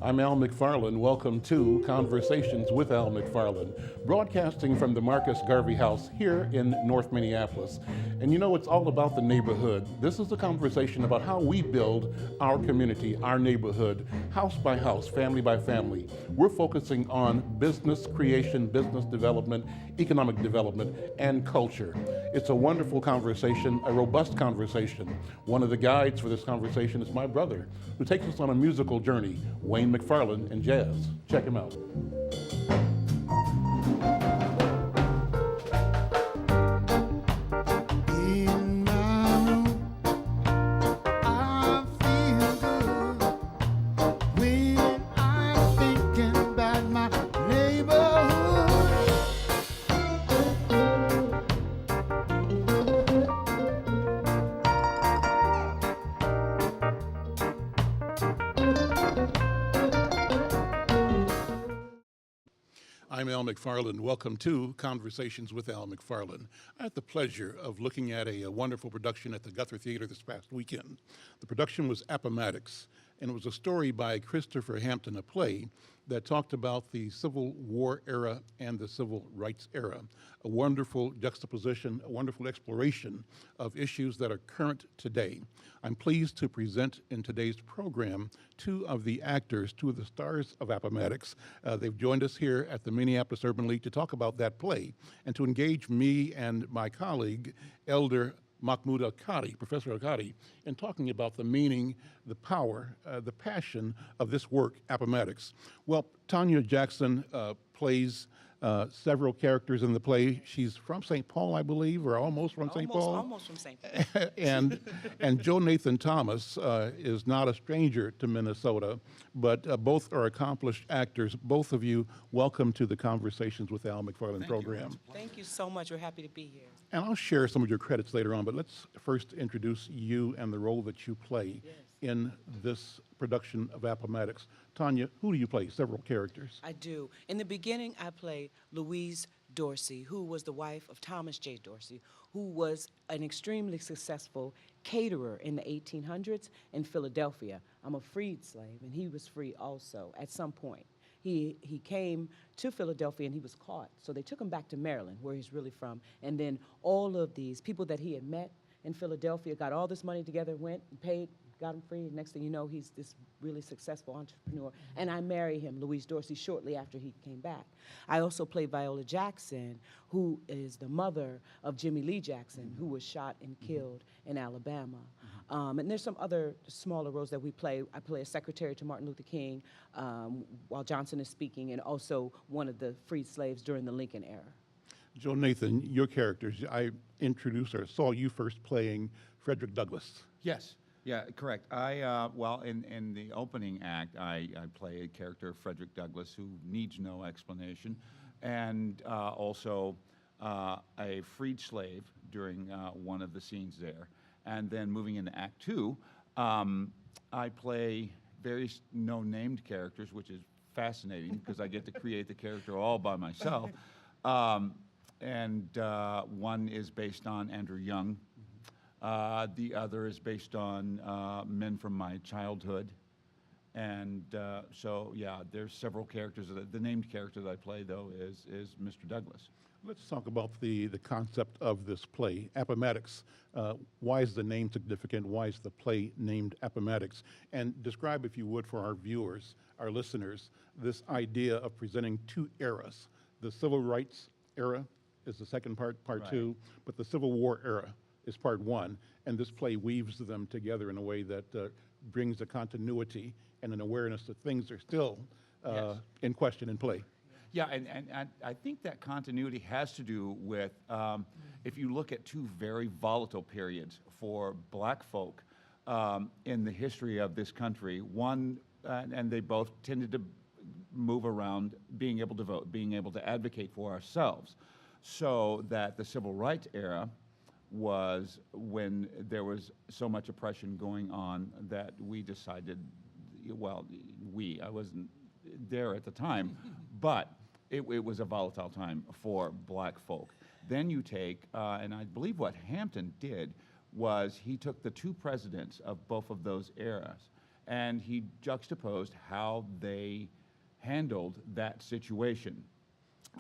I'm Al McFarlane. Welcome to Conversations with Al McFarlane, broadcasting from the Marcus Garvey House here in North Minneapolis. And you know, it's all about the neighborhood. This is a conversation about how we build our community, our neighborhood, house by house, family by family. We're focusing on business creation, business development, economic development, and culture. It's a wonderful conversation, a robust conversation. One of the guides for this conversation is my brother, who takes us on a musical journey, Wayne McFarlane and jazz. Check him out. In my room, I feel good when I'm thinking about my neighborhood. I'm Al McFarlane. Welcome to Conversations with Al McFarlane. I had the pleasure of looking at a wonderful production at the Guthrie Theater this past weekend. The production was Appomattox, and it was a story by Christopher Hampton, a play that talked about the Civil War era and the Civil Rights era. A wonderful juxtaposition, a wonderful exploration of issues that are current today. I'm pleased to present in today's program two of the actors, two of the stars of Appomattox. They've joined us here at the Minneapolis Urban League to talk about that play and to engage me and my colleague, Elder Mahmoud El-Kati, Professor El-Kati, in talking about the meaning, the power, the passion of this work, Appomattox. Well, Tanya Jackson plays several characters in the play. She's from St. Paul, I believe, or almost from St. Paul. Almost from St. Paul. and Joe Nathan Thomas is not a stranger to Minnesota, but both are accomplished actors. Both of you, welcome to the Conversations with Al McFarlane program. Thank you so much. We're happy to be here. And I'll share some of your credits later on, but let's first introduce you and the role that you play in this production of Appomattox. Tanya, who do you play? Several characters. I do. In the beginning, I play Louise Dorsey, who was the wife of Thomas J. Dorsey, who was an extremely successful caterer in the 1800s in Philadelphia. I'm a freed slave, and he was free also at some point. He came to Philadelphia and he was caught. So they took him back to Maryland, where he's really from. And then all of these people that he had met in Philadelphia got all this money together, went and paid, got him free. Next thing you know, he's this really successful entrepreneur. And I married him, Louise Dorsey, shortly after he came back. I also played Viola Jackson, who is the mother of Jimmy Lee Jackson, who was shot and killed in Alabama. And there's some other smaller roles that we play. I play a secretary to Martin Luther King while Johnson is speaking, and also one of the freed slaves during the Lincoln era. Joe Nathan, your characters, I introduced or saw you first playing Frederick Douglass. Yes, yeah, correct. Well, in the opening act, I play a character, Frederick Douglass, who needs no explanation, and also a freed slave during one of the scenes there. And then moving into Act Two, I play various no-named characters, which is fascinating because I get to create the character all by myself. And one is based on Andrew Young. The other is based on men from my childhood. And so, yeah, there's several characters. The named character that I play, though, is Mr. Douglass. Let's talk about the concept of this play, Appomattox. Why is the name significant? Why is the play named Appomattox? And describe, if you would, for our viewers, our listeners, this idea of presenting two eras. The Civil Rights era is the second part Right. two, but the Civil War era is part one, and this play weaves them together in a way that brings a continuity and an awareness that things are still Yes. in question in play. Yeah, and I think that continuity has to do with, if you look at two very volatile periods for black folk in the history of this country, one, and they both tended to move around being able to vote, being able to advocate for ourselves, so that the Civil Rights era was when there was so much oppression going on that we decided, well, I wasn't there at the time, but it was a volatile time for black folk. Then you take, and I believe what Hampton did was he took the two presidents of both of those eras and he juxtaposed how they handled that situation.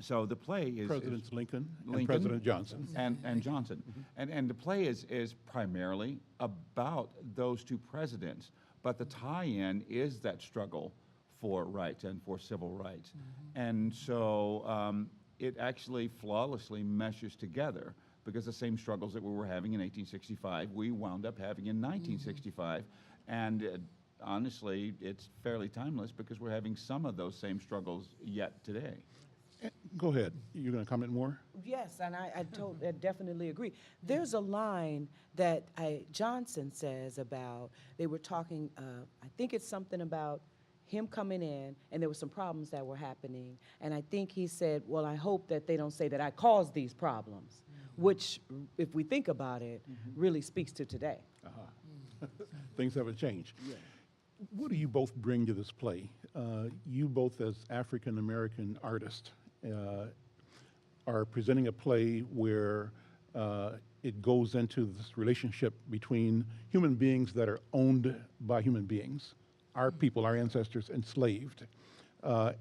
So the play is Presidents Lincoln and Lincoln President Johnson. and Johnson, and the play is primarily about those two presidents, but the tie-in is that struggle for rights and for civil rights, and so it actually flawlessly meshes together, because the same struggles that we were having in 1865, we wound up having in 1965, and honestly, it's fairly timeless because we're having some of those same struggles yet today. Go ahead. You're going to comment more? Yes, and I definitely agree. There's a line that Johnson says about, they were talking, I think it's something about him coming in, and there were some problems that were happening, and I think he said, well, I hope that they don't say that I caused these problems, which, if we think about it, really speaks to today. Things haven't changed. What do you both bring to this play? You both, as African-American artists, are presenting a play where it goes into this relationship between human beings that are owned by human beings, our people, our ancestors enslaved,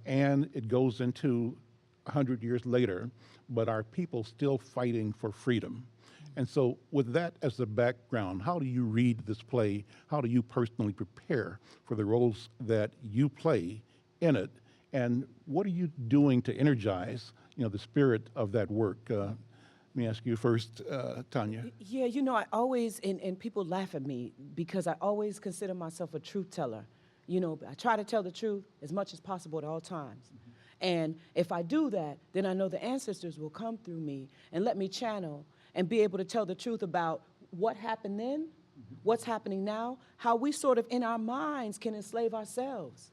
and it goes into 100 years later, but our people still fighting for freedom. And so with that as the background, how do you read this play? How do you personally prepare for the roles that you play in it? And what are you doing to energize, the spirit of that work? Let me ask you first, Tanya. Yeah, I always, and people laugh at me because I always consider myself a truth teller. I try to tell the truth as much as possible at all times. And if I do that, then I know the ancestors will come through me and let me channel and be able to tell the truth about what happened then, what's happening now, how we sort of in our minds can enslave ourselves,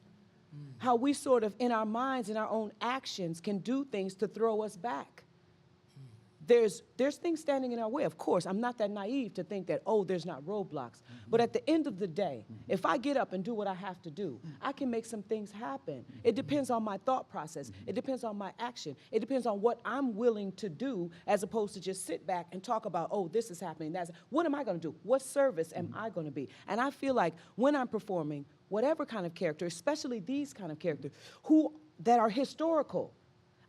how we sort of in our minds, in our own actions, can do things to throw us back. There's things standing in our way. Of course, I'm not that naive to think that, oh, there's not roadblocks. But at the end of the day, if I get up and do what I have to do, I can make some things happen. It depends on my thought process. It depends on my action. It depends on what I'm willing to do, as opposed to just sit back and talk about, oh, this is happening, that's, what am I going to do? What service am I going to be? And I feel like when I'm performing whatever kind of character, especially these kind of characters, that are historical,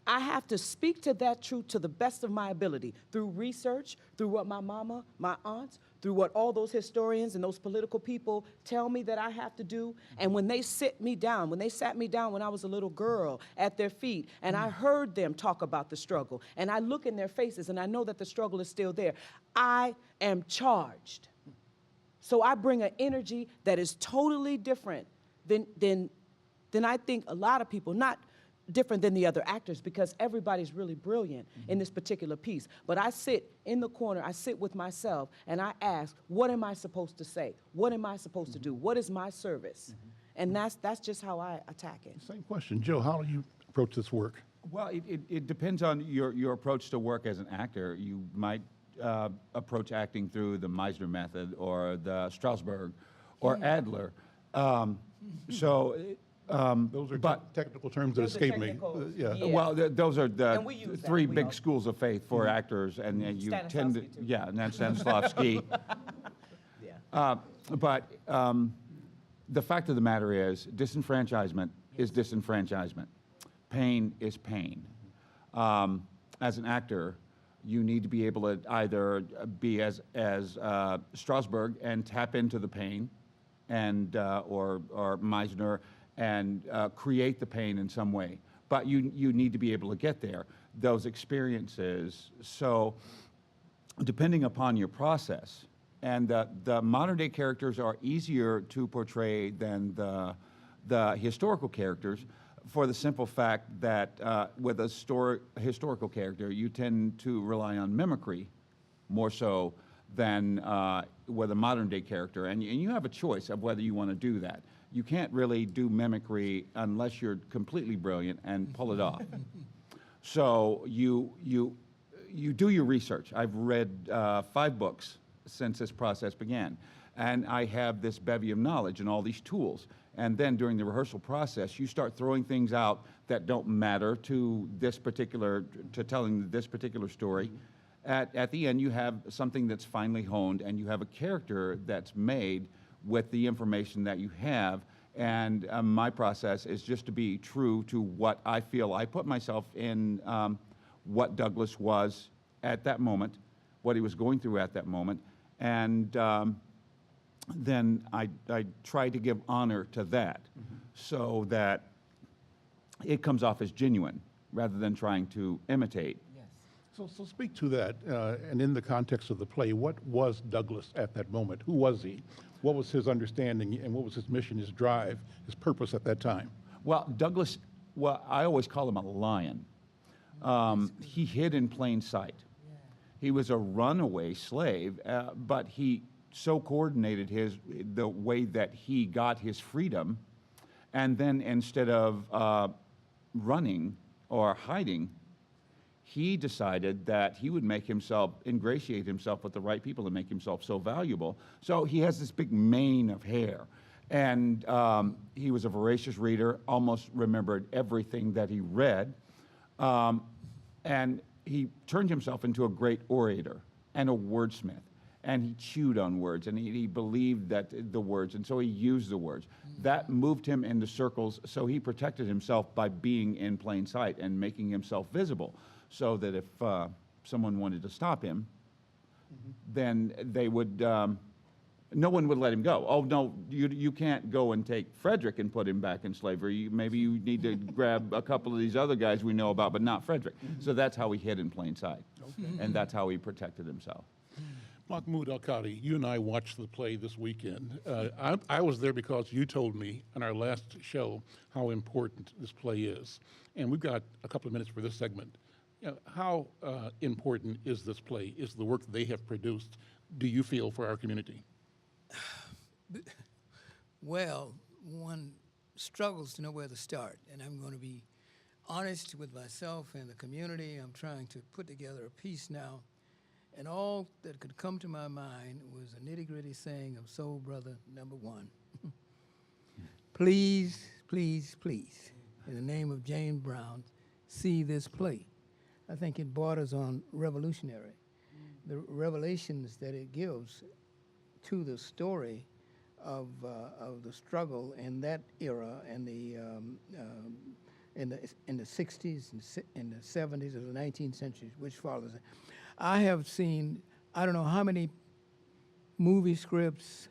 I have to speak to that truth to the best of my ability through research, through what my mama, my aunts, through what all those historians and those political people tell me that I have to do. And when they sat me down when I was a little girl at their feet, and I heard them talk about the struggle, and I look in their faces and I know that the struggle is still there, I am charged. So I bring an energy that is totally different than I think a lot of people, not different than the other actors, because everybody's really brilliant in this particular piece. But I sit in the corner, I sit with myself, and I ask, what am I supposed to say? What am I supposed to do? What is my service? And that's just how I attack it. Same question. Joe, how do you approach this work? Well, it depends on your approach to work as an actor. You might approach acting through the Meisner method or the Strasberg or Adler. Those are technical terms that Those are escape me. technicals. Yeah. Yeah. Well, those are the And we use that, three we big all- schools of faith for actors, and you tend to, Stanislavski, too. yeah, and then Stanislavski. Yeah. But the fact of the matter is, disenfranchisement is disenfranchisement. Pain is pain. As an actor, you need to be able to either be as Strasberg and tap into the pain, and or Meisner, and create the pain in some way. But you need to be able to get there, those experiences. So depending upon your process, and the modern day characters are easier to portray than the historical characters, for the simple fact that with a historical character, you tend to rely on mimicry more so than with a modern day character. And you have a choice of whether you want to do that. You can't really do mimicry unless you're completely brilliant and pull it off. So you do your research. I've read 5 books since this process began, and I have this bevy of knowledge and all these tools. And then during the rehearsal process, you start throwing things out that don't matter to telling this particular story. At the end, you have something that's finely honed, and you have a character that's made with the information that you have. And my process is just to be true to what I feel. I put myself in what Douglas was at that moment, what he was going through at that moment, and then I try to give honor to that, so that it comes off as genuine rather than trying to imitate. So speak to that, and in the context of the play, what was Douglas at that moment? Who was he? What was his understanding, and what was his mission, his drive, his purpose at that time? Well, Douglas, well, I always call him a lion. He hid in plain sight. He was a runaway slave, but he so coordinated the way that he got his freedom, and then instead of running or hiding, he decided that he would ingratiate himself with the right people and make himself so valuable. So he has this big mane of hair. And he was a voracious reader, almost remembered everything that he read. And he turned himself into a great orator and a wordsmith. And he chewed on words, and he believed that the words, and so he used the words. That moved him into circles, so he protected himself by being in plain sight and making himself visible, so that if someone wanted to stop him, then they would, no one would let him go. Oh, no, you can't go and take Frederick and put him back in slavery. Maybe you need to grab a couple of these other guys we know about, but not Frederick. So that's how he hid in plain sight, and that's how he protected himself. Mahmoud El-Kati, you and I watched the play this weekend. I was there because you told me in our last show how important this play is. And we've got a couple of minutes for this segment. How important is this play, is the work that they have produced, do you feel, for our community? Well, one struggles to know where to start, and I'm going to be honest with myself and the community. I'm trying to put together a piece now, and all that could come to my mind was a nitty-gritty saying of Soul Brother number one. Please, please, please, in the name of Jane Brown, see this play. I think it borders on revolutionary. The revelations that it gives to the story of the struggle in that era and in the 60s and the 70s of the 19th century, which follows it. I have seen, I don't know how many movie scripts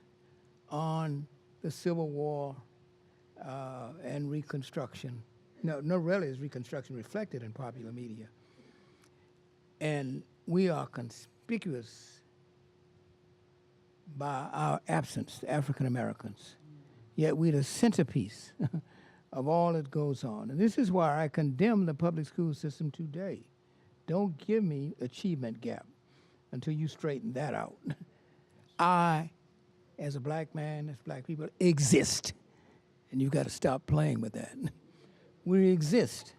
on the Civil War and Reconstruction. No, really is Reconstruction reflected in popular media. And we are conspicuous by our absence, the African Americans. Yet we're the centerpiece of all that goes on. And this is why I condemn the public school system today. Don't give me achievement gap until you straighten that out. I, as a black man, as black people, exist. And you've got to stop playing with that. We exist.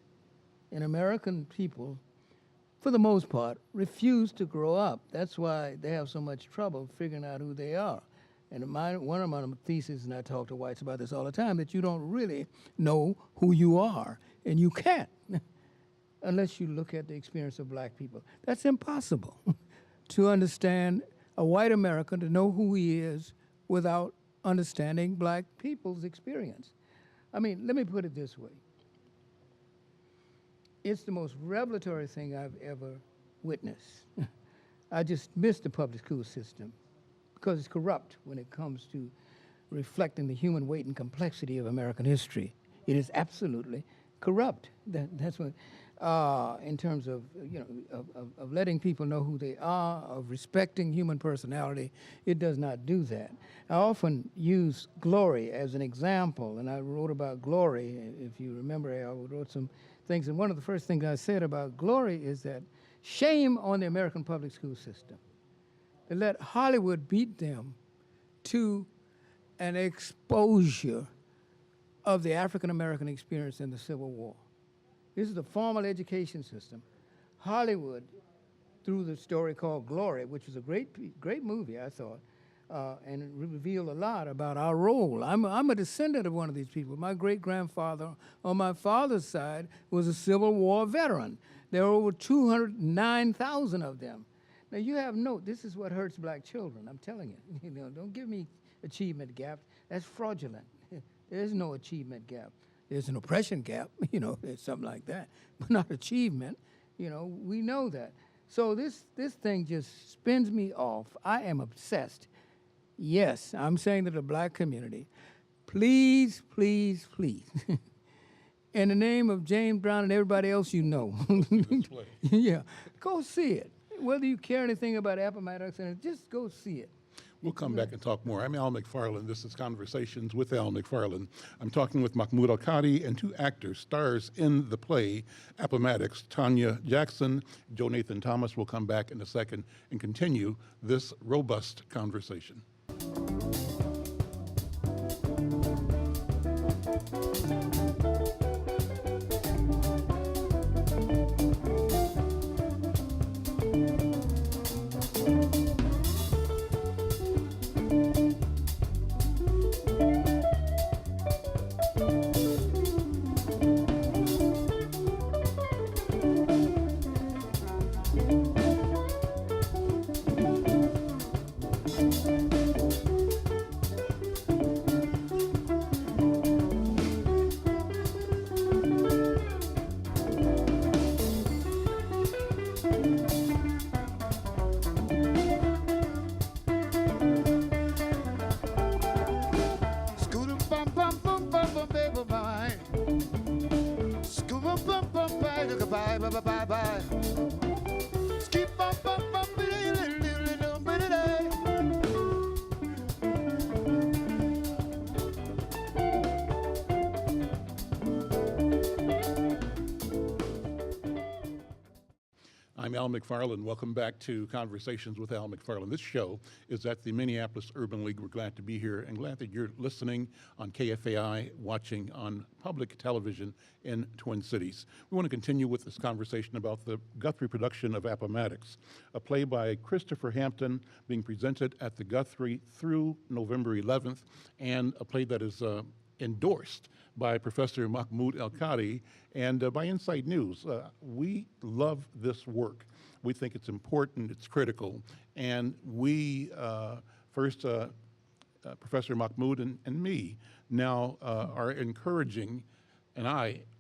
And American people, for the most part, refuse to grow up. That's why they have so much trouble figuring out who they are. And one of my theses, and I talk to whites about this all the time, that you don't really know who you are, and you can't unless you look at the experience of black people. That's impossible to understand a white American, to know who he is without understanding black people's experience. I mean, let me put it this way. It's the most revelatory thing I've ever witnessed. I just miss the public school system because it's corrupt when it comes to reflecting the human weight and complexity of American history. It is absolutely corrupt. That's what, in terms of, of letting people know who they are, of respecting human personality, it does not do that. I often use glory as an example, and I wrote about glory. If you remember, I wrote some things, and one of the first things I said about glory is that shame on the American public school system. They let Hollywood beat them to an exposure of the African-American experience in the Civil War. This is the formal education system. Hollywood, through the story called Glory, which was a great movie, I thought, and it revealed a lot about our role. I'm a descendant of one of these people. My great-grandfather on my father's side was a Civil War veteran. There were over 209,000 of them. Now, you have note, this is what hurts black children, I'm telling you. Don't give me achievement gap. That's fraudulent. There's no achievement gap. There's an oppression gap, there's something like that, but not achievement. We know that. So this thing just spins me off. I am obsessed. Yes, I'm saying to the black community, please, please, please, in the name of James Brown and everybody else yeah, go see it. Whether you care anything about Appomattox, just go see it. We'll come back and talk more. I'm Al McFarlane. This is Conversations with Al McFarlane. I'm talking with Mahmoud El-Kati and two actors, stars in the play Appomattox, Tanya Jackson. Joe Nathan Thomas will come back in a second and continue this robust conversation. I'm Al McFarlane. Welcome back to Conversations with Al McFarlane. This show is at the Minneapolis Urban League. We're glad to be here and glad that you're listening on KFAI, watching on public television in Twin Cities. We want to continue with this conversation about the Guthrie production of Appomattox, a play by Christopher Hampton being presented at the Guthrie through November 11th, and a play that is endorsed by Professor Mahmoud El-Kati and by Inside News. We love this work. We think it's important, it's critical, and we, first Professor Mahmoud and me, now are encouraging,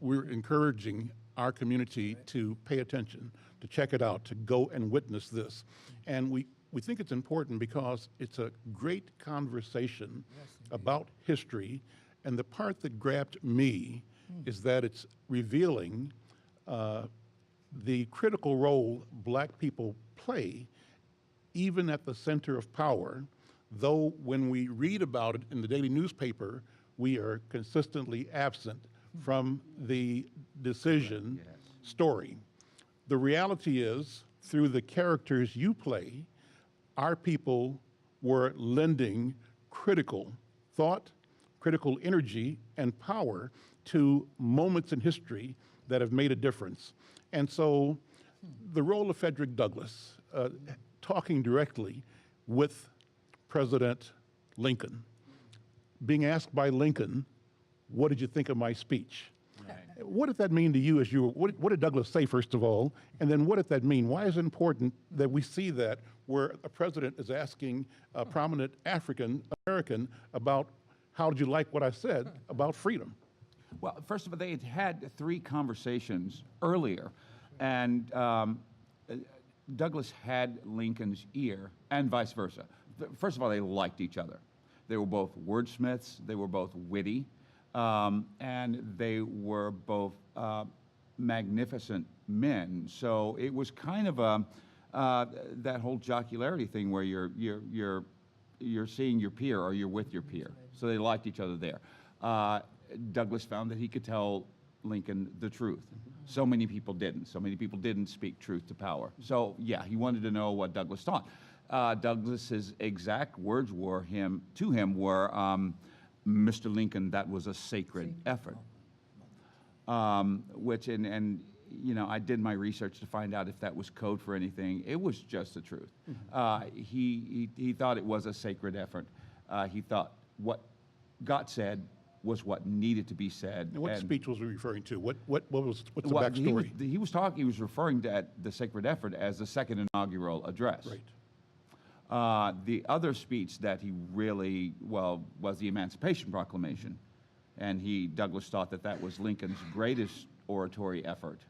we're encouraging our community to pay attention, to check it out, to go and witness this. And we think it's important because it's a great conversation about history. And the part that grabbed me is that it's revealing the critical role black people play, even at the center of power, though when we read about it in the daily newspaper, we are consistently absent from the decision story. The reality is, through the characters you play, our people were lending critical thought, critical energy and power to moments in history that have made a difference. And so the role of Frederick Douglass, talking directly with President Lincoln, being asked by Lincoln, what did you think of my speech? Right. What did that mean to you as you were, what did Douglass say, first of all? And then what did that mean? Why is it important that we see that where a president is asking a prominent African American about how did you like what I said about freedom? Well, first of all, they had had 3 conversations earlier, and Douglass had Lincoln's ear, and vice versa. First of all, they liked each other. They were both wordsmiths, they were both witty, and they were both magnificent men. So it was kind of that whole jocularity thing where you're seeing your peer or you're with your peer. So they liked each other there. Douglass found that he could tell Lincoln the truth. So many people didn't. So many people didn't speak truth to power. So yeah, he wanted to know what Douglass thought. Douglass's exact words were Mr. Lincoln, that was a sacred effort. Which, and you know, I did my research to find out if that was code for anything. It was just the truth. He thought it was a sacred effort. He thought what got said was what needed to be said. And what speech was he referring to? What's the backstory? He was referring to the sacred effort as the second inaugural address. Right. The other speech that he really, well, was the Emancipation Proclamation. And Douglas thought that that was Lincoln's greatest oratory effort.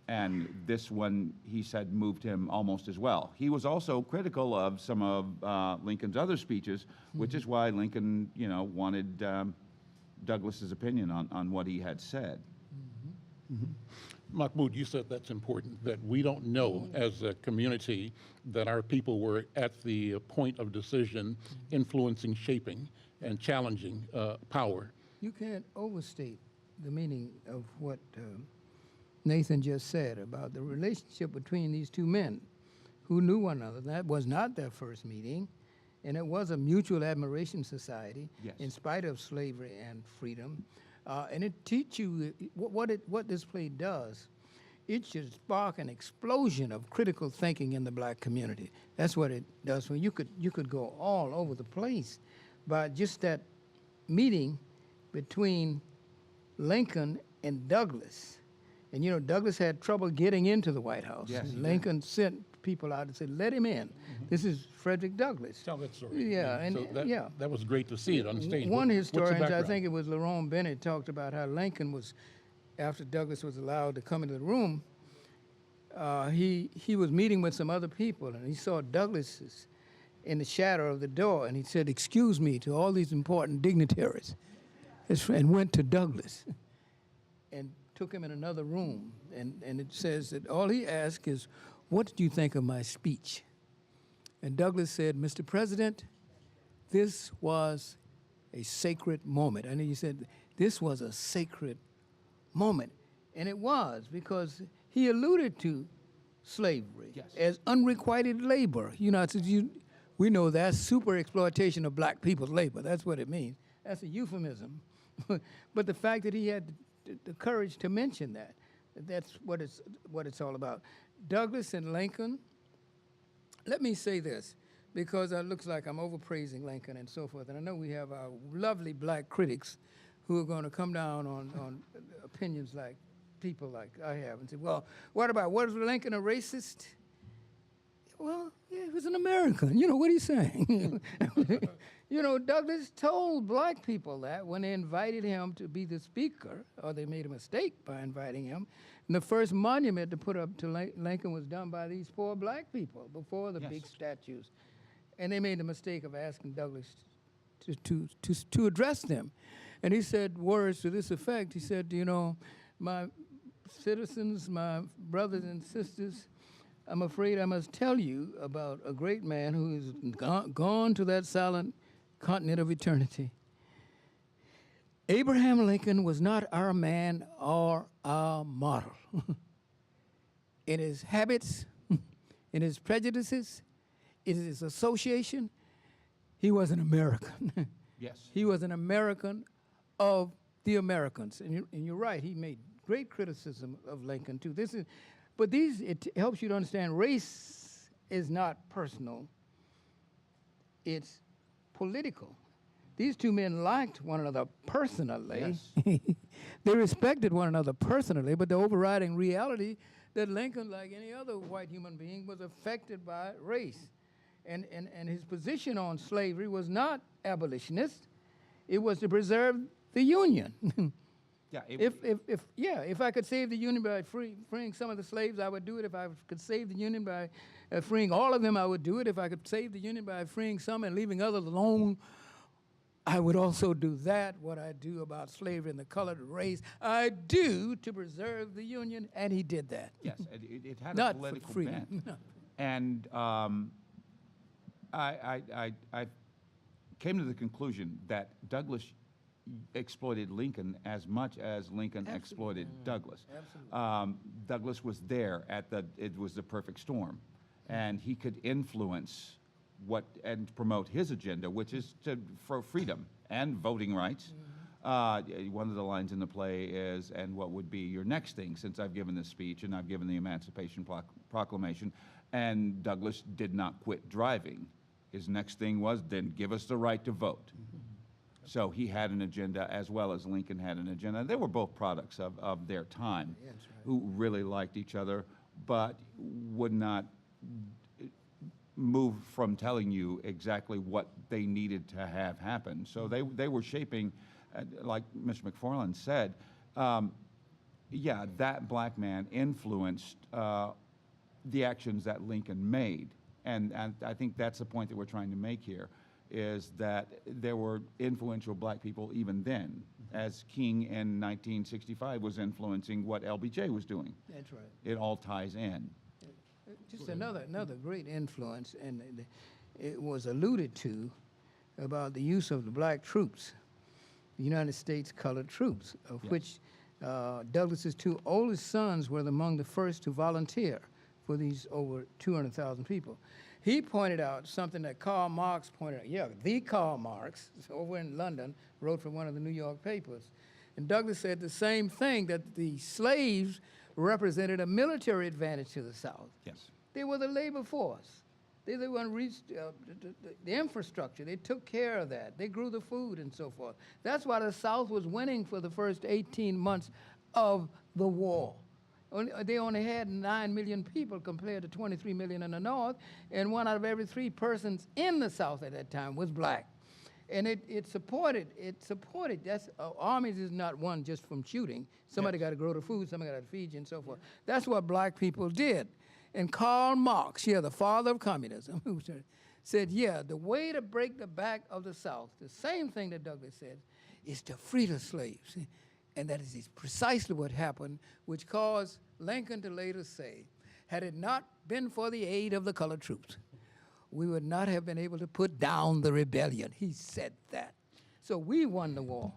And this one, he said, moved him almost as well. He was also critical of some of Lincoln's other speeches, which is why Lincoln, wanted Douglas's opinion on what he had said. Mahmoud, you said that's important, that we don't know as a community that our people were at the point of decision influencing, shaping, and challenging power. You can't overstate the meaning of what Nathan just said about the relationship between these two men who knew one another. That was not their first meeting, and it was a mutual admiration society, Yes. in spite of slavery and freedom. And it teaches you what this play does. It should spark an explosion of critical thinking in the black community. That's what it does. When you could go all over the place by just that meeting between Lincoln and Douglas. And Douglas had trouble getting into the White House. Yes, And he did. Lincoln sent people out and said, "Let him in. This is Frederick Douglass." Tell that story. Yeah, and That was great to see it on stage. One What's the historian, I background? think it was Lerone Bennett, talked about how Lincoln was, after Douglas was allowed to come into the room, he was meeting with some other people, and he saw Douglas in the shadow of the door, and he said, "Excuse me," to all these important dignitaries, and went to Douglas and took him in another room. And it says that all he asked is, "What did you think of my speech?" And Douglas said, "Mr. President, this was a sacred moment." And he said, "This was a sacred moment." And it was, because he alluded to slavery Yes. as unrequited labor. We know that's super exploitation of black people's labor. That's what it means. That's a euphemism. But the fact that he had the courage to mention that's what it's all about. Douglas and Lincoln, let me say this, because it looks like I'm overpraising Lincoln and so forth, and I know we have our lovely black critics who are going to come down on opinions like people like I have and say, "Well, was Lincoln a racist?" Well, yeah, he was an American. What are you saying? Douglas told black people that when they invited him to be the speaker, or they made a mistake by inviting him. And the first monument to put up to Lincoln was done by these poor black people before the Yes. big statues. And they made the mistake of asking Douglas to address them. And he said words to this effect. He said, "My citizens, my brothers and sisters, I'm afraid I must tell you about a great man who is gone to that silent continent of eternity. Abraham Lincoln was not our man or our model. In his habits, in his prejudices, in his association, he was an American." Yes. He was an American of the Americans. And you're right, he made great criticism of Lincoln, too. It helps you to understand race is not personal, it's political. These two men liked one another personally. Yes. They respected one another personally, but the overriding reality that Lincoln, like any other white human being, was affected by race. And his position on slavery was not abolitionist. It was to preserve the Union. Yeah. If I could save the Union by freeing some of the slaves, I would do it. If I could save the Union by freeing all of them, I would do it. If I could save the Union by freeing some and leaving others alone, I would also do that. What I do about slavery and the colored race, I do to preserve the Union, and he did that. Yes, it had Not a for political freedom. bent. No. And I came to the conclusion that Douglas exploited Lincoln as much as Lincoln exploited Douglas. Absolutely. Douglas was there it was the perfect storm, and he could influence and promote his agenda, which is for freedom and voting rights. One of the lines in the play is, "And what would be your next thing, since I've given this speech and I've given the Emancipation Proclamation?" And Douglas did not quit driving. His next thing was, "Then give us the right to vote." So he had an agenda as well as Lincoln had an agenda. They were both products of their time, who really liked each other, but would not move from telling you exactly what they needed to have happen. So they were shaping, like Mr. McFarlane said, yeah, that black man influenced the actions that Lincoln made. And I think that's the point that we're trying to make here, is that there were influential black people even then, as King in 1965 was influencing what LBJ was doing. That's right. It all ties in. Just another great influence, and it was alluded to about the use of the black troops, the United States colored troops, of Yes. which Douglas's two oldest sons were among the first to volunteer for these over 200,000 people. He pointed out something that Karl Marx pointed out. Yeah, the Karl Marx, over in London, wrote for one of the New York papers. And Douglas said the same thing, that the slaves represented a military advantage to the South. Yes. They were the labor force. They the one reached the infrastructure. They took care of that. They grew the food and so forth. That's why the South was winning for the first 18 months of the war. They only had 9 million people compared to 23 million in the North, and 1 out of every 3 persons in the South at that time was black. And it supported, that's, armies is not won just from shooting. Somebody got to grow the food, somebody got to feed you and so forth. That's what black people did. And Karl Marx, the father of communism, who said, yeah, the way to break the back of the South, the same thing that Douglas said, is to free the slaves. And that is precisely what happened, which caused Lincoln to later say, had it not been for the aid of the colored troops, we would not have been able to put down the rebellion. He said that. So we won the war.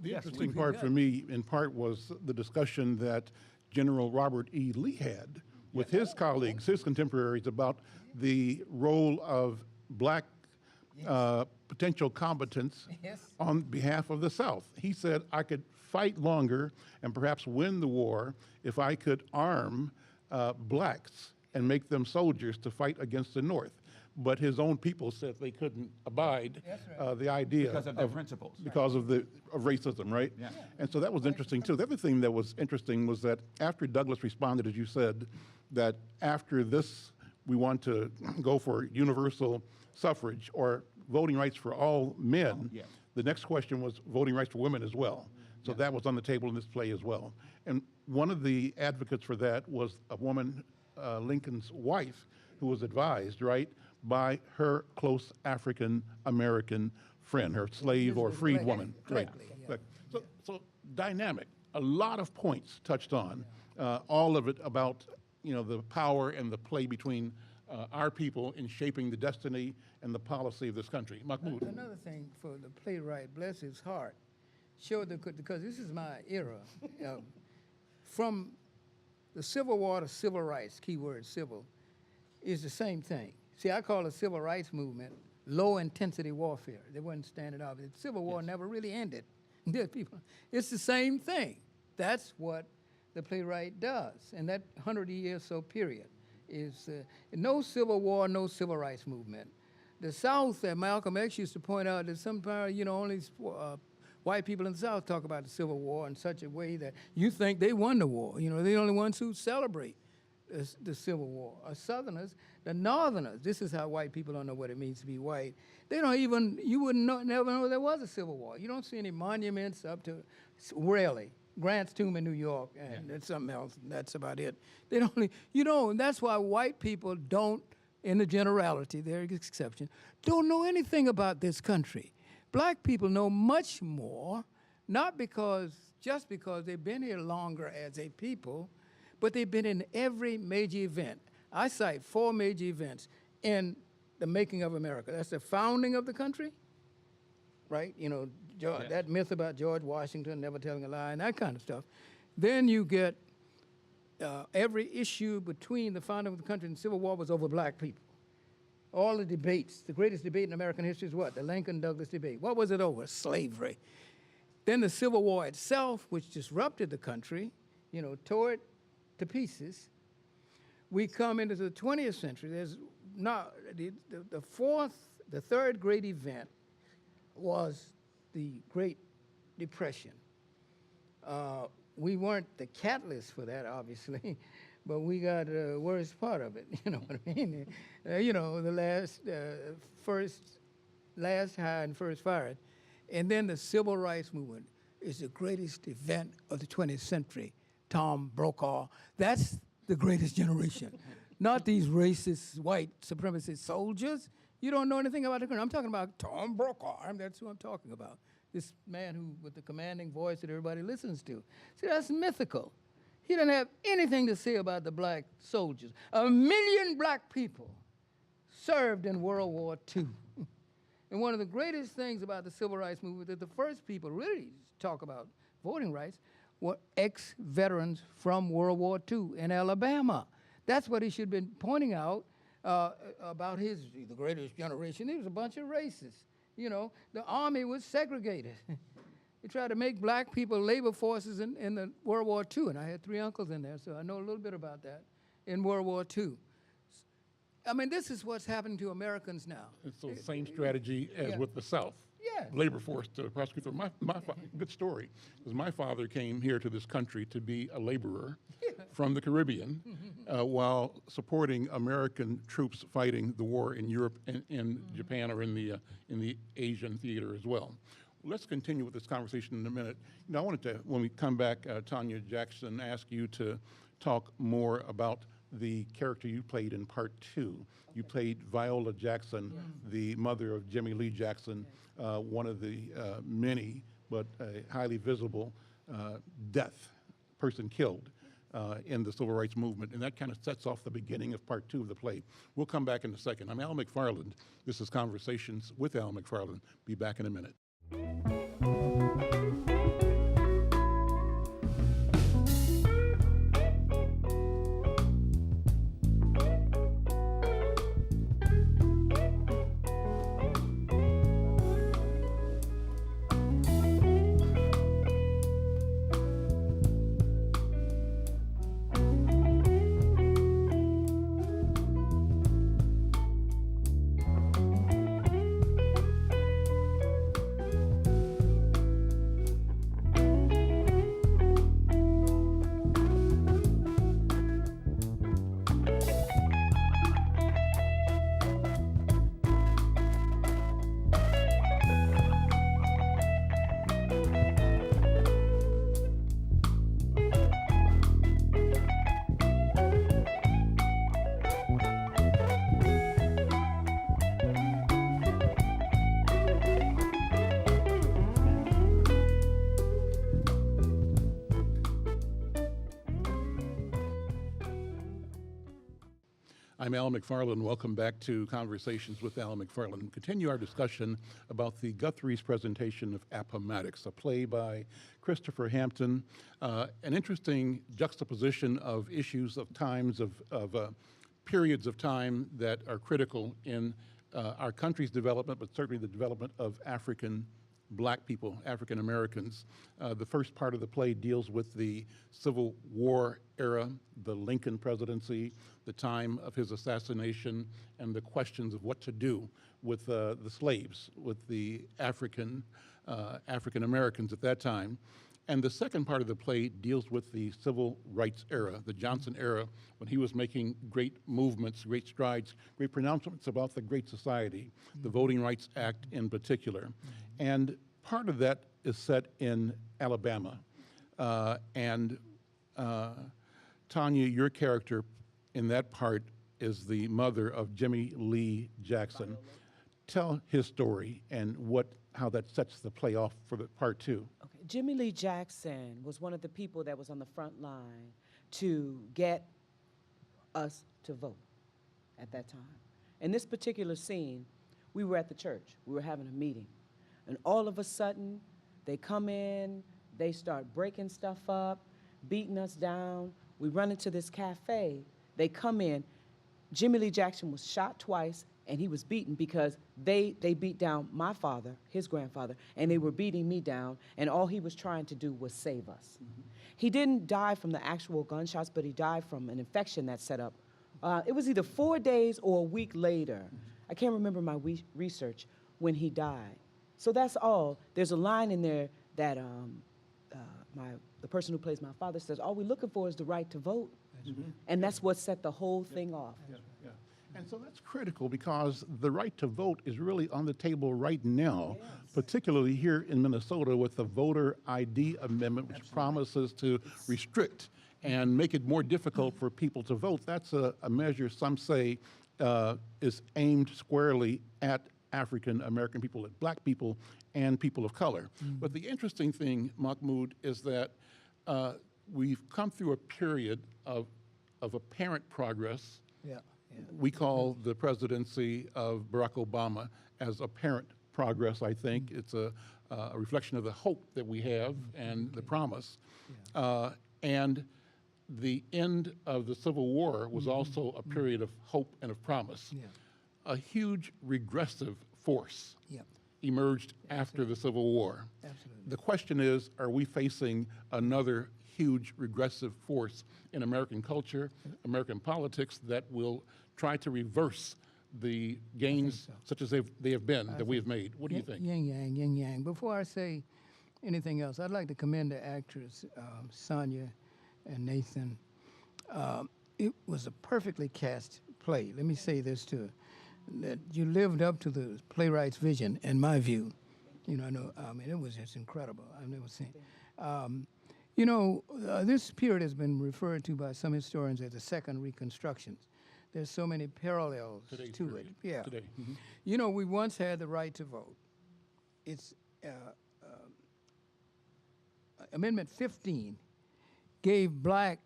The interesting part for me, in part, was the discussion that General Robert E. Lee had with his colleagues, his contemporaries, about the role of black potential combatants on behalf of the South. He said, I could fight longer and perhaps win the war if I could arm blacks and make them soldiers to fight against the North. But his own people said they couldn't abide the idea Because of their principles. because of racism, right? Yeah. And so that was interesting too. The other thing that was interesting was that after Douglas responded, as you said, that after this we want to go for universal suffrage or voting rights for all men, yes. the next question was voting rights for women as well. So that was on the table in this play as well. And one of the advocates for that was a woman, Lincoln's wife, who was advised, right, by her close African-American friend, her slave or freed woman. Right. So dynamic, a lot of points touched on, all of it about, the power and the play between our people in shaping the destiny and the policy of this country. Mahmoud. Another thing for the playwright, bless his heart, showed because this is my era, from the Civil War to civil rights, keyword civil, is the same thing. See, I call the civil rights movement low-intensity warfare. They wasn't standing off. The Civil War never really ended. It's the same thing. That's what the playwright does. And that 100-year or so period is no Civil War, no civil rights movement. The South, that Malcolm X used to point out, that sometimes, only white people in the South talk about the Civil War in such a way that you think they won the war. They're the only ones who celebrate the Civil War. Southerners, the Northerners, this is how white people don't know what it means to be white. They don't even, you wouldn't never know there was a Civil War. You don't see any monuments up to, rarely, Grant's tomb in New York, and that's something else, and that's about it. They don't, and that's why white people don't, in the generality, there is exception, don't know anything about this country. Black people know much more, not just because they've been here longer as a people, but they've been in every major event. I cite 4 major events in the making of America. That's the founding of the country, right? That myth about George Washington never telling a lie and that kind of stuff. Then you get every issue between the founding of the country and the Civil War was over black people. All the debates, the greatest debate in American history is what? The Lincoln-Douglas debate. What was it over? Slavery. Then the Civil War itself, which disrupted the country, tore it to pieces. We come into the 20th century. There's not the third great event was the Great Depression. We weren't the catalyst for that, obviously, but we got the worst part of it. You know what I mean? The last high and first fired. And then the civil rights movement is the greatest event of the 20th century. Tom Brokaw, that's the greatest generation. Not these racist, white supremacist soldiers. You don't know anything about the country. I'm talking about Tom Brokaw. That's who I'm talking about. This man who, with the commanding voice that everybody listens to. See, that's mythical. He didn't have anything to say about the black soldiers. 1 million black people served in World War II. And one of the greatest things about the civil rights movement that the first people really talk about voting rights were ex-veterans from World War II in Alabama. That's what he should have been pointing out about the greatest generation. He was a bunch of racists. The Army was segregated. They tried to make black people labor forces in the World War II, and I had 3 uncles in there, so I know a little bit about that in World War II. I mean, this is what's happening to Americans now. It's the same strategy as Yeah. with the South. Yeah. Labor force to prosecute them. Good story, because my father came here to this country to be a laborer from the Caribbean while supporting American troops fighting the war in Europe and in Japan, or in the Asian theater as well. Let's continue with this conversation in a minute. I wanted to, when we come back, Tanya Jackson, ask you to talk more about the character you played in part 2. You played Viola Jackson, the mother of Jimmy Lee Jackson, one of the many but highly visible person killed in the civil rights movement. And that kind of sets off the beginning of part 2 of the play. We'll come back in a second. I'm Al McFarlane. This is Conversations with Al McFarlane. Be back in a minute. I'm Al McFarlane. Welcome back to Conversations with Al McFarlane. We continue our discussion about the Guthrie's presentation of Appomattox, a play by Christopher Hampton. An interesting juxtaposition of issues of times of periods of time that are critical in our country's development, but certainly the development of African black people, African Americans. The first part of the play deals with the Civil War era, the Lincoln presidency, the time of his assassination, and the questions of what to do with the slaves, with the African Americans at that time. And the second part of the play deals with the civil rights era, the Johnson era, when he was making great movements, great strides, great pronouncements about the Great Society, the Voting Rights Act in particular. And part of that is set in Alabama. Tanya, your character in that part is the mother of Jimmy Lee Jackson. Viola. Tell his story and how that sets the play off for the part 2. Okay. Jimmy Lee Jackson was one of the people that was on the front line to get us to vote at that time. In this particular scene, we were at the church. We were having a meeting. And all of a sudden, they come in, they start breaking stuff up, beating us down. We run into this cafe. They come in. Jimmy Lee Jackson was shot twice, and he was beaten because they beat down my father, his grandfather, and they were beating me down, and all he was trying to do was save us. Mm-hmm. He didn't die from the actual gunshots, but he died from an infection that set up. It was either 4 days or a week later. Mm-hmm. I can't remember my research when he died. So that's all. There's a line in there that the person who plays my father says, all we're looking for is the right to vote. And that's what set the whole thing off. Yeah, yeah. And so that's critical because the right to vote is really on the table right now, particularly here in Minnesota with the voter ID amendment, which promises to restrict and make it more difficult for people to vote. That's a measure some say is aimed squarely at African American people, at black people, and people of color. But the interesting thing, Mahmoud, is that we've come through a period of apparent progress. Yeah. We call the presidency of Barack Obama as apparent progress, I think. It's a reflection of the hope that we have and the promise. And the end of the Civil War was also a period of hope and of promise. Yeah. A huge regressive force Yep. emerged after the Civil War. Absolutely. The question is, are we facing another huge regressive force in American culture, American politics, that will try to reverse the gains such as they have been that we have made? What do you think? Yin yang, yin yang. Before I say anything else, I'd like to commend the actors, Sonia and Nathan. It was a perfectly cast play. Let me say this too, that you lived up to the playwright's vision, in my view. You know, I mean, it was just incredible. I've never seen. This period has been referred to by some historians as the second Reconstruction. There's so many parallels Today's to period. it. Yeah. Today. Mhm. You know, we once had the right to vote. It's Amendment 15 gave black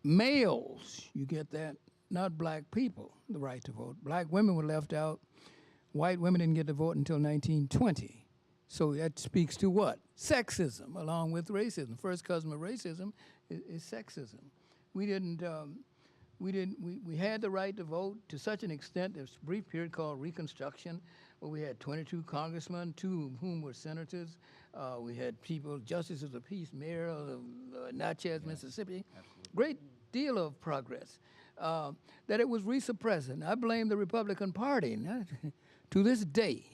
males, you get that, not black people, the right to vote. Black women were left out. White women didn't get to vote until 1920. So that speaks to what? Sexism, along with racism. First cousin of racism is sexism. We had the right to vote to such an extent. There's a brief period called Reconstruction, where we had 22 congressmen, 2 of whom were senators. We had people, justices of the peace, mayor of Natchez, Mississippi. Absolutely. Great deal of progress. That it was resuppressed. And I blame the Republican Party to this day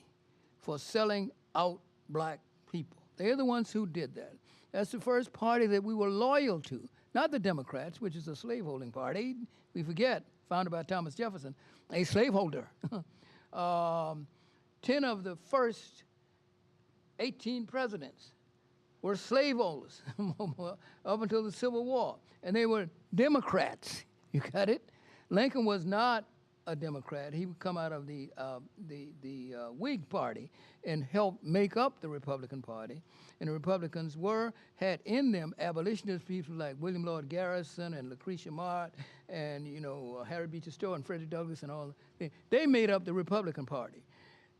for selling out black people. They're the ones who did that. That's the first party that we were loyal to, not the Democrats, which is a slaveholding party. We forget, founded by Thomas Jefferson, a slaveholder. 10 of the first 18 presidents were slaveholders up until the Civil War, and they were Democrats. You got it? Lincoln was not a Democrat. He would come out of the Whig Party and help make up the Republican Party. And the Republicans had in them abolitionist people like William Lloyd Garrison and Lucretia Mott and, Harry Beecher Stowe and Frederick Douglass and all. They made up the Republican Party.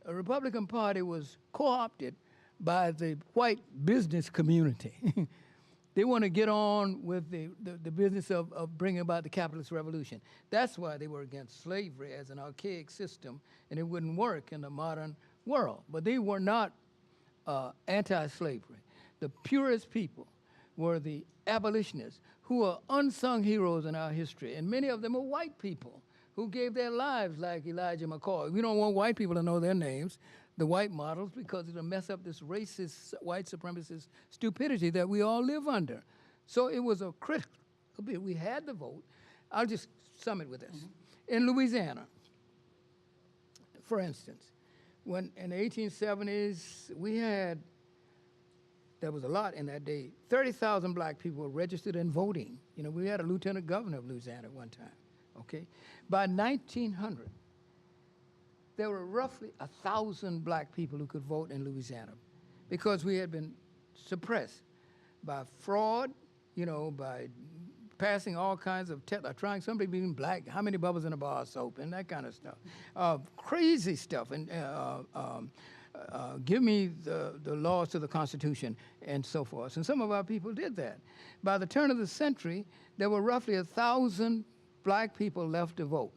The Republican Party was co-opted by the white business community. They want to get on with the business of bringing about the capitalist revolution. That's why they were against slavery as an archaic system, and it wouldn't work in the modern world. But they were not anti-slavery. The purest people were the abolitionists, who are unsung heroes in our history, and many of them are white people who gave their lives, like Elijah McCoy. We don't want white people to know their names, the white models, because it'll mess up this racist, white supremacist stupidity that we all live under. So it was a critical bit. We had the vote. I'll just sum it with this. In Louisiana, for instance, when in the 1870s, there was a lot in that day, 30,000 black people were registered and voting. We had a lieutenant governor of Louisiana at one time, okay? By 1900, there were roughly 1,000 black people who could vote in Louisiana because we had been suppressed by fraud, by passing all kinds of trying somebody being black, how many bubbles in a bar of soap, and that kind of stuff. Crazy stuff. And give me the laws to the Constitution and so forth. And some of our people did that. By the turn of the century, there were roughly 1,000 black people left to vote.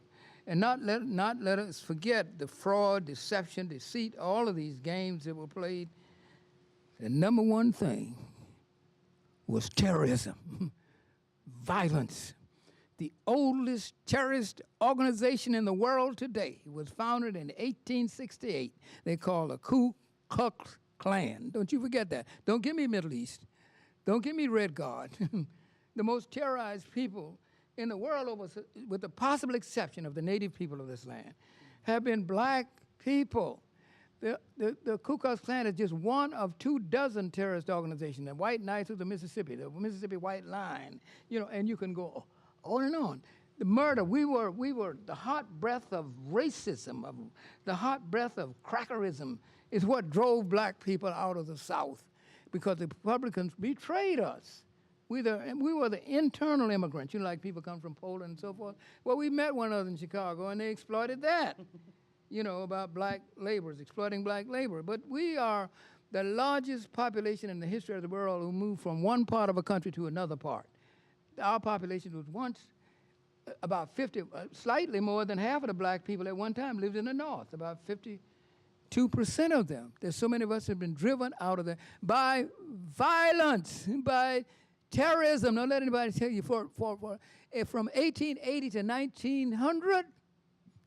And not let us forget the fraud, deception, deceit, all of these games that were played. The number one thing was terrorism, violence. The oldest terrorist organization in the world today was founded in 1868. They call the Ku Klux Klan. Don't you forget that. Don't give me Middle East. Don't give me Red Guard. The most terrorized people in the world, with the possible exception of the native people of this land, have been black people. The Ku Klux Klan is just one of 24 terrorist organizations. The White Knights of the Mississippi White Line, and you can go on and on. The murder, we were the hot breath of racism, the hot breath of crackerism is what drove black people out of the South, because the Republicans betrayed us. We were the internal immigrants, like people come from Poland and so forth. Well, we met one another in Chicago, and they exploited that, about black laborers, exploiting black labor. But we are the largest population in the history of the world who moved from one part of a country to another part. Our population was once about 50, slightly more than half of the black people at one time lived in the North, about 52% of them. There's so many of us have been driven out of there by violence, by terrorism. Don't let anybody tell you, from 1880 to 1900,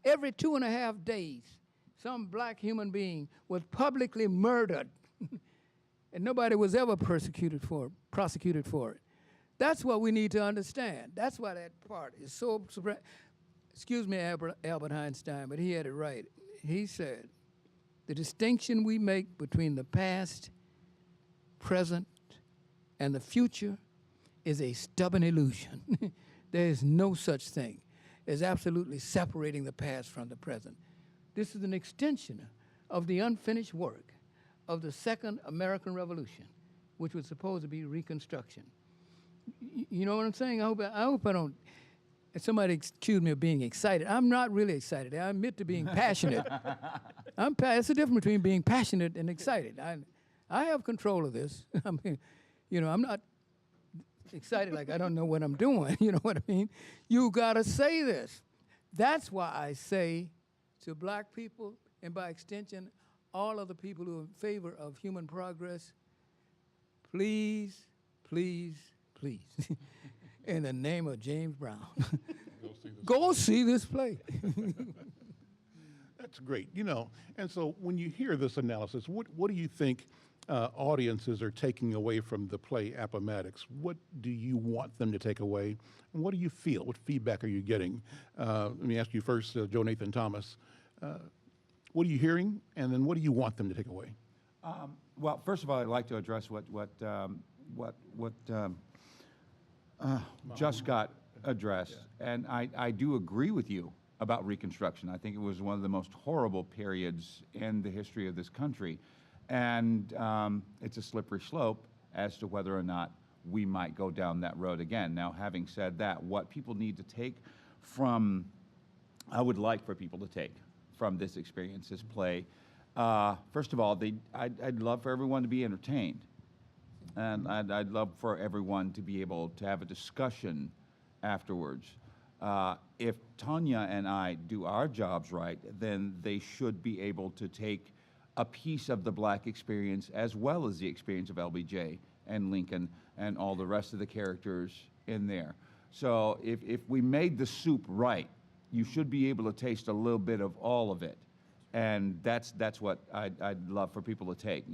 every 2.5 days, some black human being was publicly murdered, and nobody was ever prosecuted for it. That's what we need to understand. That's why that part is so. Excuse me, Albert Einstein, but he had it right. He said, the distinction we make between the past, present, and the future is a stubborn illusion. There is no such thing as absolutely separating the past from the present. This is an extension of the unfinished work of the Second American Revolution, which was supposed to be Reconstruction. You know what I'm saying? I hope I don't. Somebody accused me of being excited. I'm not really excited. I admit to being passionate. It's the difference between being passionate and excited. I have control of this. I mean, I'm not excited like I don't know what I'm doing. You know what I mean? You gotta say this. That's why I say to black people, and by extension, all other people who are in favor of human progress, please, please, please, in the name of James Brown, go see this play. That's great, And so when you hear this analysis, what do you think audiences are taking away from the play Appomattox? What do you want them to take away? And what do you feel? What feedback are you getting? Let me ask you first, Joe Nathan Thomas. What are you hearing? And then what do you want them to take away? Well, first of all, I'd like to address what just got addressed, and I do agree with you about Reconstruction. I think it was one of the most horrible periods in the history of this country, and it's a slippery slope as to whether or not we might go down that road again. Now, having said that, what people need to take from, I would like for people to take from this experience, this play, first of all, I'd love for everyone to be entertained. And I'd love for everyone to be able to have a discussion afterwards. If Tanya and I do our jobs right, then they should be able to take a piece of the black experience as well as the experience of LBJ and Lincoln and all the rest of the characters in there. So if we made the soup right, you should be able to taste a little bit of all of it. And that's what I'd love for people to take.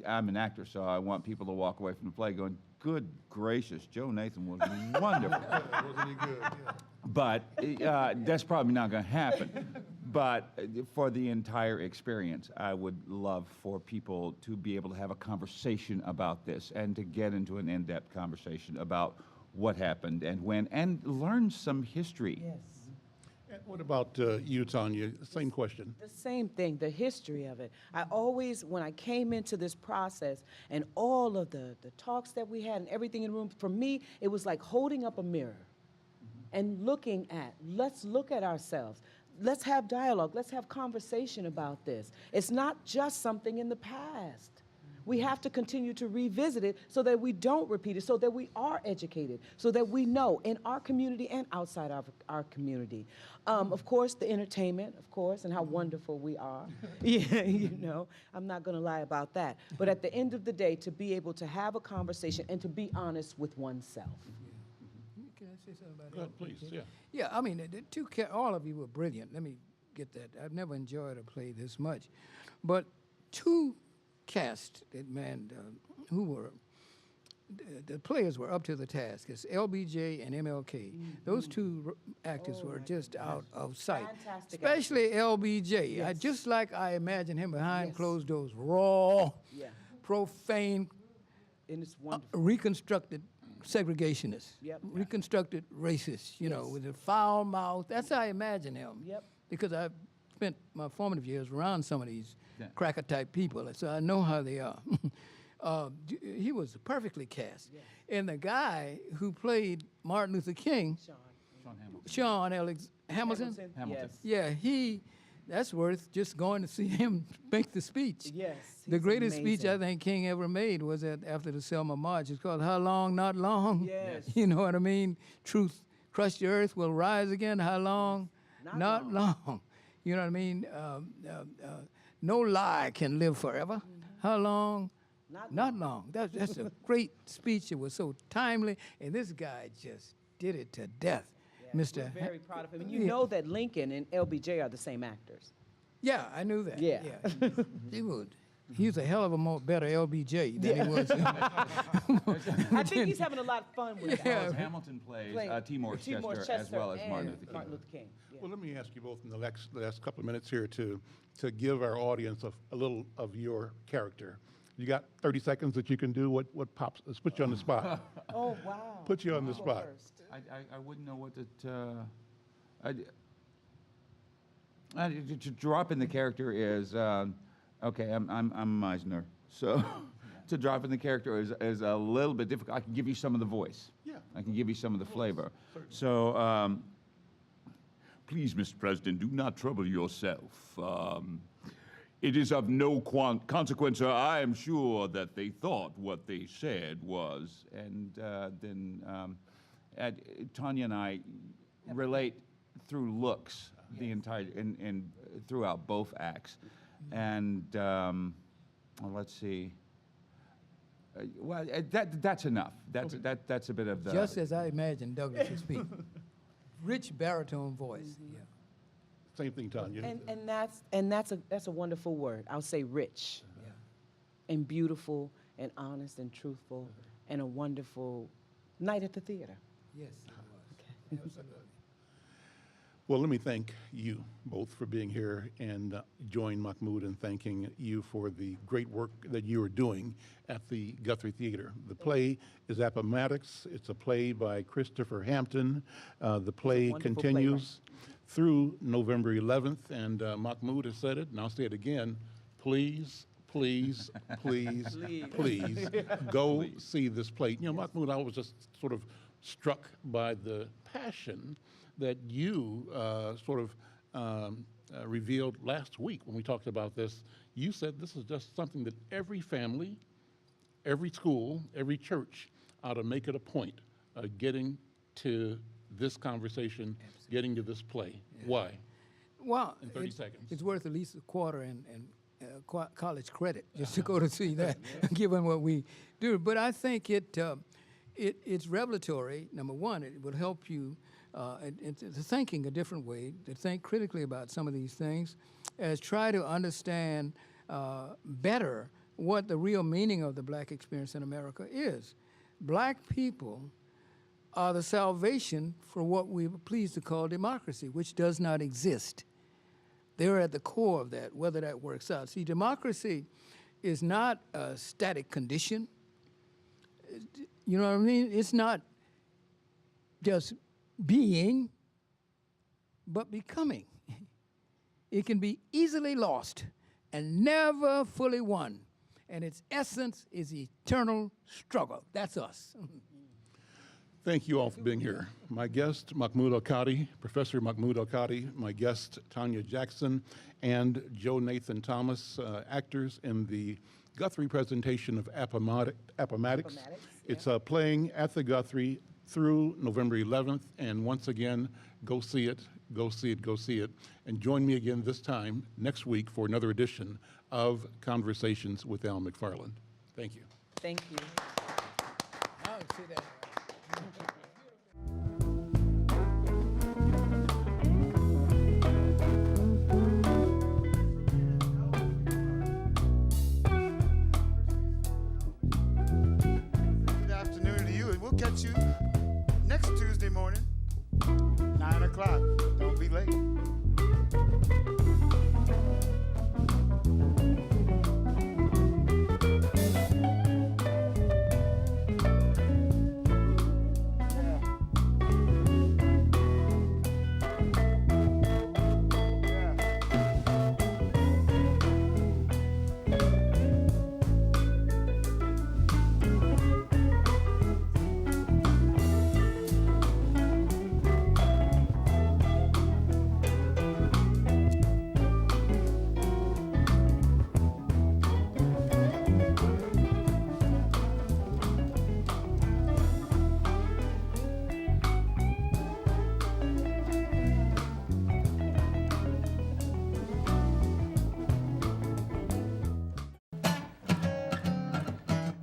I'm an actor, so I want people to walk away from the play going, good gracious, Joe Nathan was wonderful. Wasn't he good? Yeah. But that's probably not going to happen. But for the entire experience, I would love for people to be able to have a conversation about this and to get into an in-depth conversation about what happened and when, and learn some history. Yes. And what about you, Tanya? Same question. The same thing, the history of it. I always, when I came into this process and all of the talks that we had and everything in the room, for me, it was like holding up a mirror and let's look at ourselves. Let's have dialogue. Let's have conversation about this. It's not just something in the past. We have to continue to revisit it so that we don't repeat it, so that we are educated, so that we know in our community and outside of our community. Of course, the entertainment, of course, and how wonderful we are. Yeah, I'm not going to lie about that. But at the end of the day, to be able to have a conversation and to be honest with oneself. Can I say something about that? Go ahead, please. Yeah. Yeah, I mean, all of you were brilliant. Let me get that. I've never enjoyed a play this much. But two cast, who were the players were up to the task. It's LBJ and MLK. Those two actors were just out of sight. Fantastic Especially LBJ. Yes. Just like I imagine him behind Yes. closed doors, raw, Yeah. profane, And it's wonderful. reconstructed segregationist, Yep. reconstructed racist, you know, Yes. with a foul mouth. That's how I imagine him. Yep. Because I've spent my formative years around some of these Yeah. cracker type people, so I know how they are. He was perfectly cast. And the guy who played Martin Luther King, Sean. Sean Hamilton. Sean Hamilton, Hamilton. Yes. yeah, that's worth just going to see him make the speech. Yes. The he's greatest speech I amazing. think King ever made was after the Selma March. It's called "How Long, Not Long." Yes. You know what I mean? Truth, crushed the earth, will rise again. How long? Not long. You know what I mean? No lie can live forever. How long? Not long. That's a great speech. It was so timely, and this guy just did it to death, Mr. We're very proud of him. And you Yeah. know that Lincoln and LBJ are the same actors. Yeah, I knew that. Yeah. He would. He was a hell of a more better LBJ than he was. I think he's having a lot of fun with that. Because Hamilton plays Playing Timor Chester as well as Martin Luther King. Martin Luther King. Yeah. Well, let me ask you both in the last couple of minutes here to give our audience a little of your character. You got 30 seconds that you can do what pops. Let's put you on the spot. Oh, wow. Put you on the I'll go spot. first. I wouldn't know what to drop in the character is okay. I'm Meisner, so to drop in the character is a little bit difficult. I can give you some of the voice. Yeah. I can give you some of the flavor. So please, Mr. President, do not trouble yourself. It is of no consequence. I am sure that they thought what they said was, and then Tanya and I relate through looks the entire and throughout both acts, and well, let's see. Well, that's enough. That's a bit of the. Just as I imagined Douglas would speak. Rich baritone voice. Yeah. Same thing, Tanya. And that's a wonderful word. I'll say rich, and beautiful, and honest, and truthful, and a wonderful night at the theater. Yes, it was. Absolutely. Well, let me thank you both for being here and join Mahmoud in thanking you for the great work that you are doing at the Guthrie Theater. The play is Appomattox. It's a play by Christopher Hampton. The play wonderful continues through November 11th, and Mahmoud has said it, and I'll say it again. Please, please, please, please go see this play. You know, Mahmoud, I was just sort of struck by the passion that you revealed last week when we talked about this. You said this is just something that every family, every school, every church ought to make it a point of getting to this conversation, getting to this play. Why? Well, In 30 seconds. It's worth at least a quarter and college credit just to go to see that, given what we do. But I think it's revelatory. Number one, it will help you into thinking a different way, to think critically about some of these things, as try to understand better what the real meaning of the black experience in America is. Black people are the salvation for what we are pleased to call democracy, which does not exist. They're at the core of that, whether that works out. See, democracy is not a static condition. You know what I mean? It's not just being, but becoming. It can be easily lost and never fully won. And its essence is eternal struggle. That's us. Thank you all for being here. My guest, Mahmoud El-Kati, Professor Mahmoud El-Kati, my guest, Tanya Jackson, and Joe Nathan Thomas, actors in the Guthrie presentation of Appomattox. It's playing at the Guthrie through November 11th, and once again, go see it, go see it, go see it. And join me again this time next week for another edition of Conversations with Al McFarlane. Thank you. Thank you. I would say that. catch you next Tuesday morning, 9 o'clock. Don't be late.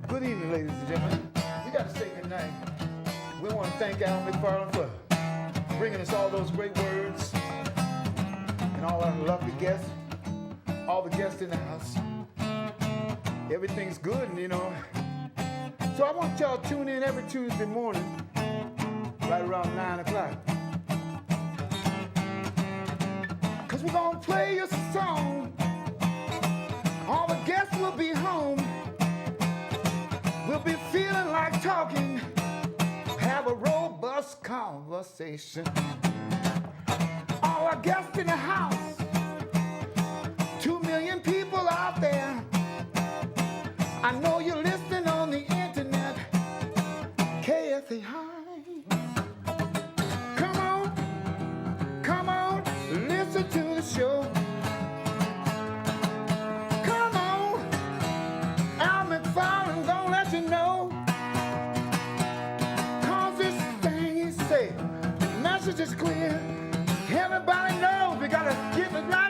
Good evening, ladies and gentlemen. We got to say goodnight. We want to thank Al McFarlane for bringing us all those great words and all our lovely guests, all the guests in the house. Everything's good, you know. So I want y'all to tune in every Tuesday morning, right around 9 o'clock. Cause we're gonna play you a song. All the guests will be home. We'll be feeling like talking, have a robust conversation. All our guests in the house, 2 million people out there. I know you're listening on the internet. KFA High. Come on, listen to the show. Come on, Al McFarlane gonna let you know. Cause this thing he said, the message is clear. Everybody knows we gotta keep it right.